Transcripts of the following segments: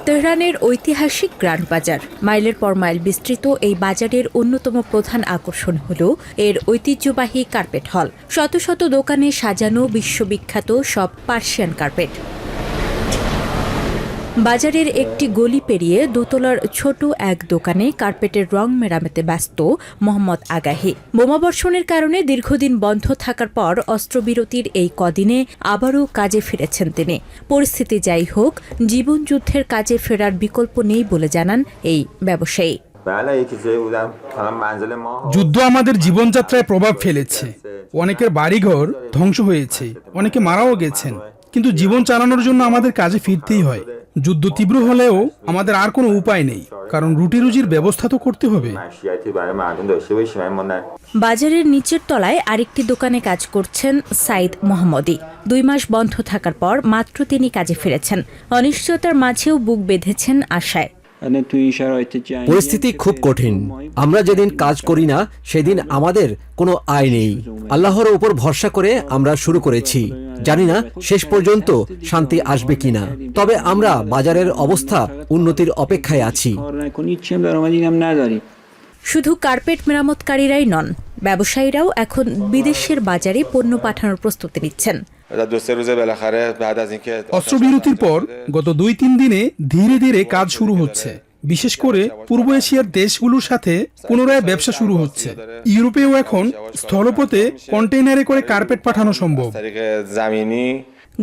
তেহরানের ঐতিহাসিক গ্রান্ড বাজার। মাইলের পর মাইল বিস্তৃত এই বাজারের অন্যতম প্রধান আকর্ষণ হল এর ঐতিহ্যবাহী কার্পেট হল। শত শত দোকানে সাজানো বিশ্ববিখ্যাত সব পার্সিয়ান কার্পেট। বাজারের একটি গলি পেরিয়ে দোতলার ছোট এক দোকানে কার্পেটের রং মেরামতে ব্যস্ত মোহাম্মদ আগাহী। বোমাবর্ষণের কারণে দীর্ঘদিন বন্ধ থাকার পর অস্ত্রবিরতির এই কদিনে আবারও কাজে ফিরেছেন তিনি। পরিস্থিতি যাই হোক, জীবনযুদ্ধের কাজে ফেরার বিকল্প নেই বলে জানান এই ব্যবসায়ী। যুদ্ধ আমাদের জীবনযাত্রায় প্রভাব ফেলেছে। অনেকের বাড়িঘর ধ্বংস হয়েছে, অনেকে মারাও গেছেন, কিন্তু জীবন চালানোর জন্য আমাদের কাজে ফিরতেই হয়। যুদ্ধ তীব্র হলেও আমাদের আর কোনো উপায় নেই, কারণ রুটি রুজির ব্যবস্থা তো করতে হবে। বাজারের নিচের তলায় আরেকটি দোকানে কাজ করছেন সাইদ মোহাম্মদী। 2 মাস বন্ধ থাকার পর মাত্র তিনি কাজে ফিরেছেন। অনিশ্চয়তার মাঝেও বুক বেঁধেছেন আশায়। পরিস্থিতি খুব কঠিন। আমরা যেদিন কাজ করি না সেদিন আমাদের কোনো আয় নেই। আল্লাহর উপর ভরসা করে আমরা শুরু করেছি। জানি না শেষ পর্যন্ত শান্তি আসবে কিনা, তবে আমরা বাজারের অবস্থা উন্নতির অপেক্ষায় আছি। শুধু কার্পেট মেরামতকারীরাই নন, ব্যবসায়ীরাও এখন বিদেশের বাজারে পণ্য পাঠানোর প্রস্তুতি নিচ্ছেন। অস্ত্রবিরতির পর গত 2-3 দিনে ধীরে ধীরে কাজ শুরু হচ্ছে। বিশেষ করে পূর্ব এশিয়ার দেশগুলোর সাথে পুনরায় ব্যবসা শুরু হচ্ছে। ইউরোপেও এখন স্থলপথে কন্টেইনারে করে কার্পেট পাঠানো সম্ভব।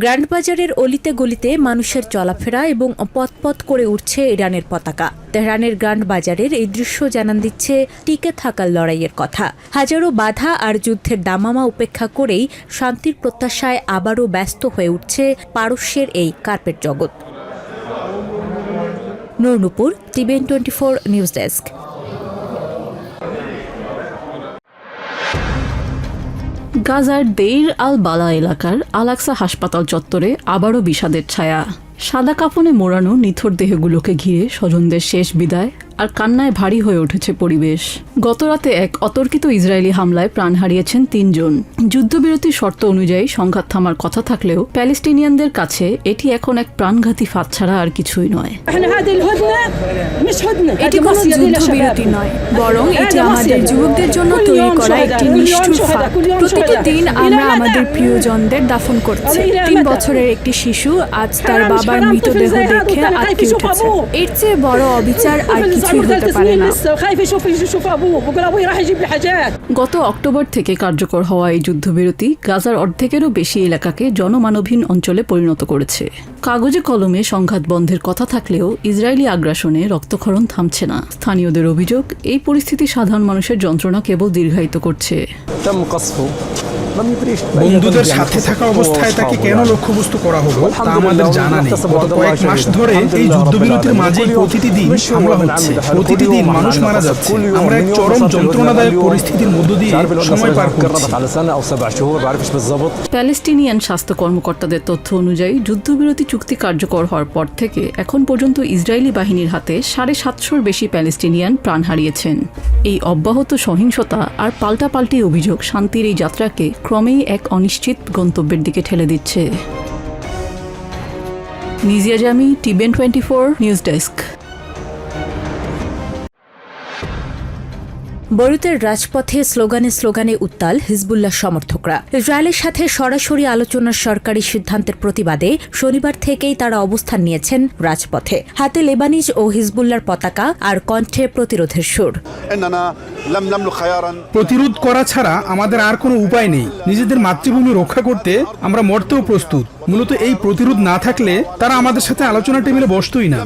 গ্র্যান্ড বাজারের অলিতে গলিতে মানুষের চলাফেরা এবং পথ করে উঠছে ইরানের পতাকা। তেহরানের গ্র্যান্ড বাজারের এই দৃশ্য জানান দিচ্ছে টিকে থাকার লড়াইয়ের কথা। হাজারো বাধা আর যুদ্ধের দামামা উপেক্ষা করেই শান্তির প্রত্যাশায় আবারও ব্যস্ত হয়ে উঠছে পারস্যের এই কার্পেট জগৎ। নূর, টিভিএন 24 নিউজ ডেস্ক। গাজার দেইর আল বালা এলাকার আল-আকসা হাসপাতাল চত্বরে আবারও বিষাদের ছায়া। সাদা কাফনে মোড়ানো নিথর দেহগুলোকে ঘিরে স্বজনদের শেষ বিদায় আর কান্নায় ভারী হয়ে উঠেছে পরিবেশ। গতরাতে এক অতর্কিত ইসরায়েলি হামলায় প্রাণ হারিয়েছেন 3 জন। যুদ্ধবিরতির শর্ত অনুযায়ী সংঘাত থামার কথা থাকলেও প্যালেস্টিনিয়ানদের কাছে এটি এখন এক প্রাণঘাতী ফাঁদ ছাড়া আর কিছুই নয়। এটি কোনো যুদ্ধবিরতি নয়, বরং এটি আমাদের যুবকদের জন্য তৈরি করা একটি নিষ্ঠুর ফাঁদ। প্রতিটি দিন আমরা আমাদের প্রিয়জনদের দাফন করছি। 3 বছরের একটি শিশু আজ তার বাবার মৃতদেহ দেখে আটকে উঠেছে। এর চেয়ে বড় অবিচার আর কিছুই হতে পারে না। গত অক্টোবর থেকে কার্যকর হওয়া এই যুদ্ধবিরতি গাজার অর্ধেকেরও বেশি এলাকাকে জনমানবহীন অঞ্চলে পরিণত করেছে। কাগজে কলমে সংঘাত বন্ধের কথা থাকলেও ইসরায়েলি আগ্রাসনে রক্তক্ষরণ থামছে না। স্থানীয়দের অভিযোগ, এই পরিস্থিতি সাধারণ মানুষের যন্ত্রণা কেবল দীর্ঘায়িত করছে। বন্ধুদের সাথে থাকা অবস্থায় তাকে কেন লক্ষ্যবস্তু করা হলো তা আমাদের জানা নেই। গত কয়েক মাস ধরে এই যুদ্ধবিরতির মাঝেই প্রতিটি দিন হামলা হচ্ছে, প্রতিটি দিন মানুষ মারা যাচ্ছে। আমরা এক চরম যন্ত্রণাদায়ক পরিস্থিতির মধ্য দিয়ে সময় পার করছি। প্যালেস্টিনিয়ান স্বাস্থ্য কর্মকর্তাদের তথ্য অনুযায়ী যুদ্ধবিরতি চুক্তি কার্যকর হওয়ার পর থেকে এখন পর্যন্ত ইসরায়েলি বাহিনীর হাতে 750-র বেশি প্যালেস্টিনিয়ান প্রাণ হারিয়েছেন। এই অব্যাহত সহিংসতা আর পাল্টাপাল্টি অভিযোগ শান্তির এই যাত্রাকে ক্রমেই এক অনিশ্চিত গন্তব্যের দিকে ঠেলে দিচ্ছে। নিজিয়া জামি, টিভিএন 24 নিউজ ডেস্ক। বৈরুতের রাজপথে স্লোগানে উত্তাল হিজবুল্লাহ সমর্থকরা। ইসরায়েলের সাথে সরাসরি আলোচনার সরকারি সিদ্ধান্তের প্রতিবাদে শনিবার থেকেই তারা অবস্থান নিয়েছেন রাজপথে। হাতে লেবানিজ ও হিজবুল্লাহর পতাকা আর কণ্ঠে প্রতিরোধের সুর। প্রতিরোধ করা ছাড়া আমাদের আর কোনো উপায় নেই। নিজেদের মাতৃভূমি রক্ষা করতে আমরা মরতেও প্রস্তুত। মূলত এই প্রতিরোধ না থাকলে তারা আমাদের সাথে আলোচনা টেবিলে বসতই না।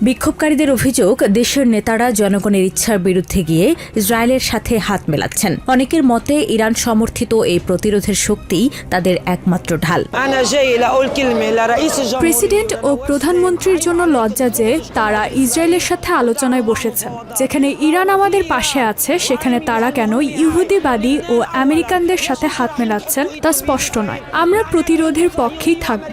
বিক্ষোভকারীদের অভিযোগ, দেশের নেতারা জনগণের ইচ্ছার বিরুদ্ধে গিয়ে ইসরায়েলের সাথে হাত মেলাচ্ছেন। অনেকের মতে ইরান সমর্থিত এই প্রতিরোধের শক্তি তাদের একমাত্র ঢাল। প্রেসিডেন্ট ও প্রধানমন্ত্রীর জন্য লজ্জা যে তারা ইসরায়েলের সাথে আলোচনায় বসেছেন। যেখানে ইরান আমাদের পাশে আছে, সেখানে তারা কেন ইহুদিবাদী ও আমেরিকানদের সাথে হাত মেলাচ্ছেন তা স্পষ্ট নয়। আমরা প্রতিরোধের পক্ষেই থাকব।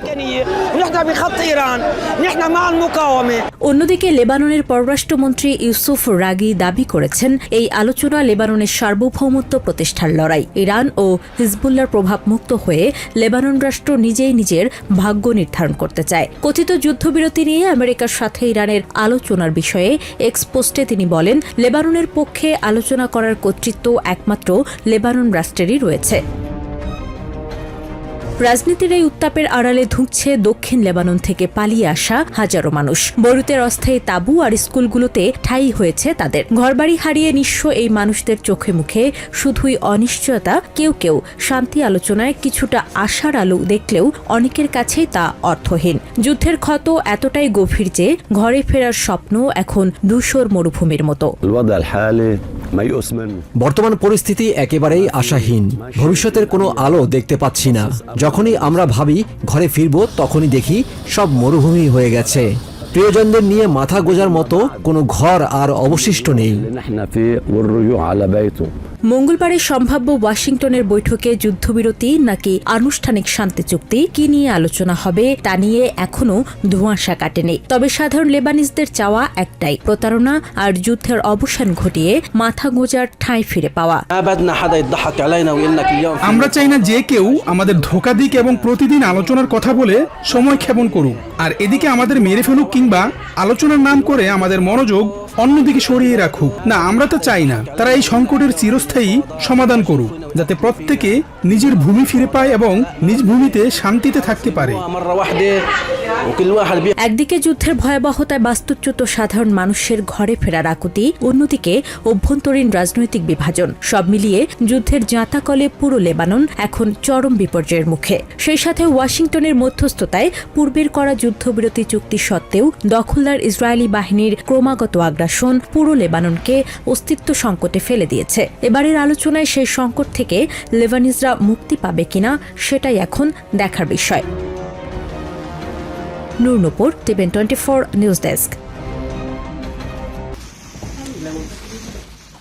অন্যদিকে লেবাননের পররাষ্ট্রমন্ত্রী ইউসুফ রাগি দাবি করেছেন, এই আলোচনা লেবাননের সার্বভৌমত্ব প্রতিষ্ঠার লড়াই। ইরান ও হিজবুল্লাহর প্রভাব মুক্ত হয়ে লেবানন রাষ্ট্র নিজেই নিজের ভাগ্য নির্ধারণ করতে চায়। কথিত যুদ্ধবিরতি নিয়ে আমেরিকার সাথে ইরানের আলোচনার বিষয়ে এক্স পোস্টে তিনি বলেন, লেবাননের পক্ষে আলোচনা করার কর্তৃত্ব একমাত্র লেবানন রাষ্ট্রেরই রয়েছে। রাজনীতির এই উত্তাপের আড়ালে ধুঁকছে দক্ষিণ লেবানন থেকে পালিয়ে আসা হাজারো মানুষ। বৈরুতের অস্থায়ী তাঁবু আর স্কুলগুলোতে ঠাঁই হয়েছে তাদের। ঘরবাড়ি হারিয়ে নিঃস্ব এই মানুষদের চোখে মুখে শুধুই অনিশ্চয়তা। কেউ কেউ শান্তি আলোচনায় কিছুটা আশার আলো দেখলেও অনেকের কাছেই তা অর্থহীন। যুদ্ধের ক্ষত এতটাই গভীর যে ঘরে ফেরার স্বপ্ন এখন ধূসর মরুভূমির মতো। বর্তমান পরিস্থিতি একেবারেই আশাহীন। ভবিষ্যতের কোনো আলো দেখতে পাচ্ছি না। যখনই আমরা ভাবি ঘরে ফিরব, তখনই দেখি সব মরুভূমি হয়ে গেছে। প্রিয়জনদের নিয়ে মাথা গোজার মতো কোনো ঘর আর অবশিষ্ট নেই। মঙ্গলবারের সম্ভাব্য ওয়াশিংটনের বৈঠকে যুদ্ধবিরতি নাকি আনুষ্ঠানিক শান্তি চুক্তি কি নিয়ে আলোচনা হবে তা নিয়ে এখনও ধোঁয়াশা কাটেনি। তবে সাধারণ লেবানিজদের চাওয়া একটাই, প্রতারণা আর যুদ্ধের অবসান ঘটিয়ে মাথা গোজার ঠাঁই ফিরে পাওয়া। আমরা চাই না যে কেউ আমাদের ধোঁকা দিক এবং প্রতিদিন আলোচনার কথা বলে সময় ক্ষেপণ করুক, আর এদিকে আমাদের মেরে ফেলুক কিংবা আলোচনার নাম করে আমাদের মনোযোগ অন্যদিকে সরিয়ে রাখুক। না, আমরা তো চাই না। তারা এই সংকটের চিরস্থায়ী সমাধান করুক, যাতে প্রত্যেকে নিজের ভূমি ফিরে পায় এবং নিজ ভূমিতে শান্তিতে থাকতে পারে। একদিকে যুদ্ধের ভয়াবহতায় বাস্তুচ্যুত সাধারণ মানুষের ঘরে ফেরার আকুতি, অন্যদিকে অভ্যন্তরীণ রাজনৈতিক বিভাজন। সব মিলিয়ে যুদ্ধের জাঁতাকলে পুরো লেবানন এখন চরম বিপর্যয়ের মুখে। সেই সাথে ওয়াশিংটনের মধ্যস্থতায় পূর্বের করা যুদ্ধবিরতি চুক্তি সত্ত্বেও দখলদার ইসরায়েলি বাহিনীর ক্রমাগত আগ্রাসন পুরো লেবাননকে অস্তিত্ব সংকটে ফেলে দিয়েছে। এবারের আলোচনায় সেই সংকট থেকে লেবানিজরা মুক্তি পাবে কিনা সেটাই এখন দেখার বিষয়। নূর নূপুর, টিভিএন 24 নিউজ ডেস্ক।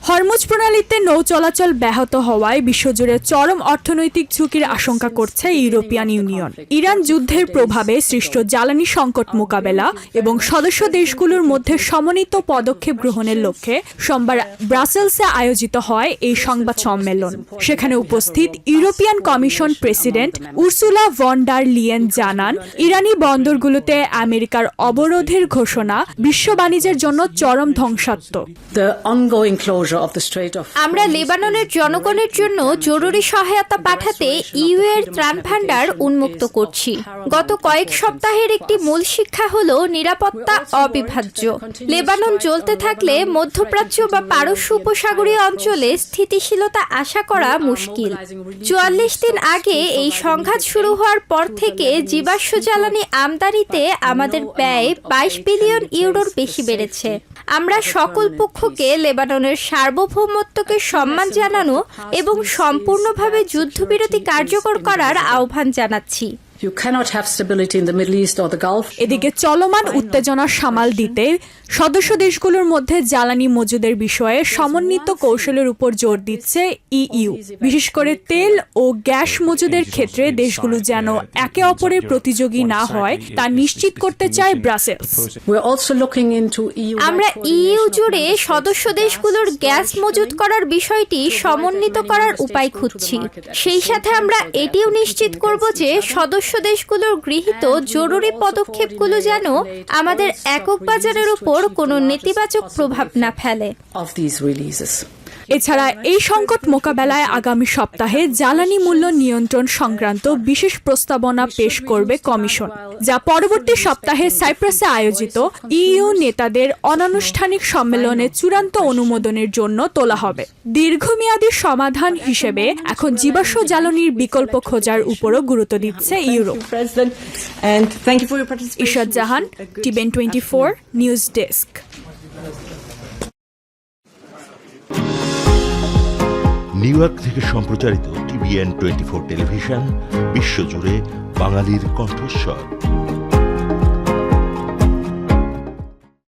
হরমুজ প্রণালীতে নৌ চলাচল ব্যাহত হওয়ায় বিশ্বজুড়ে চরম অর্থনৈতিক ঝুঁকির আশঙ্কা করছে ইউরোপিয়ান ইউনিয়ন। ইরান যুদ্ধের প্রভাবে সৃষ্ট জ্বালানি সংকট মোকাবেলা এবং সদস্য দেশগুলোর মধ্যে সমন্বিত পদক্ষেপ গ্রহণের লক্ষ্যে সোমবার ব্রাসেলসে আয়োজিত হয় এই সংবাদ সম্মেলন। সেখানে উপস্থিত European Commission president Ursula von der Leyen জানান, ইরানি বন্দরগুলোতে আমেরিকার অবরোধের ঘোষণা বিশ্ব বাণিজ্যের জন্য চরম ধ্বংসাত্মক। আমরা লেবাননের জনগণের জন্য জরুরি সহায়তা পাঠাতে ইইউ এর ত্রাণ ভাণ্ডার উন্মুক্ত করছি। গত কয়েক সপ্তাহের একটি মূল শিক্ষা হলো নিরাপত্তা অবিভাজ্য। লেবানন জ্বলতে থাকলে মধ্যপ্রাচ্য বা পারস্য উপসাগরীয় অঞ্চলে স্থিতিশীলতা আশা করা মুশকিল। ৪৪ দিন আগে এই সংঘাত শুরু হওয়ার পর থেকে জীবাশ্ম জ্বালানি আমদানিতে আমাদের ব্যয় ২২ বিলিয়ন ইউরোর বেশি বেড়েছে। আমরা সকল পক্ষকে লেবাননের সার্বভৌমত্বকে সম্মান জানানো এবং সম্পূর্ণভাবে যুদ্ধবিরতি কার্যকর করার আহ্বান জানাচ্ছি। এদিকে চলমান উত্তেজনা সামাল দিতে সদস্য দেশগুলোর মধ্যে জ্বালানি মজুদের বিষয়ে সমন্বিত কৌশলের উপর জোর দিচ্ছে ইইউ। বিশেষ করে তেল ও গ্যাস মজুদের ক্ষেত্রে দেশগুলো যেন একে অপরের প্রতিযোগী না হয় তা নিশ্চিত করতে চায় ব্রাসেলস। আমরা ইইউ জুড়ে সদস্য দেশগুলোর গ্যাস মজুত করার বিষয়টি সমন্বিত করার উপায় খুঁজছি। সেই সাথে আমরা এটিও নিশ্চিত করব যে সদস্য দেশগুলোর গৃহীত জরুরি পদক্ষেপগুলো যেন আমাদের একক বাজারের উপর কোনো নেতিবাচক প্রভাব না ফেলে। এছাড়া এই সংকট মোকাবেলায় আগামী সপ্তাহে জ্বালানি মূল্য নিয়ন্ত্রণ সংক্রান্ত বিশেষ প্রস্তাবনা পেশ করবে কমিশন, যা পরবর্তী সপ্তাহে সাইপ্রাসে আয়োজিত ইইউ নেতাদের অনানুষ্ঠানিক সম্মেলনে চূড়ান্ত অনুমোদনের জন্য তোলা হবে। দীর্ঘমেয়াদী সমাধান হিসেবে এখন জীবাশ্ম জ্বালানির বিকল্প খোঁজার উপরও গুরুত্ব দিচ্ছে Europe. Ishrat Jahan, TVN 24 news desk. New York থেকে সম্প্রচারিত টিভিএন 24 টেলিভিশন বিশ্বজুড়ে বাঙালির কণ্ঠস্বর।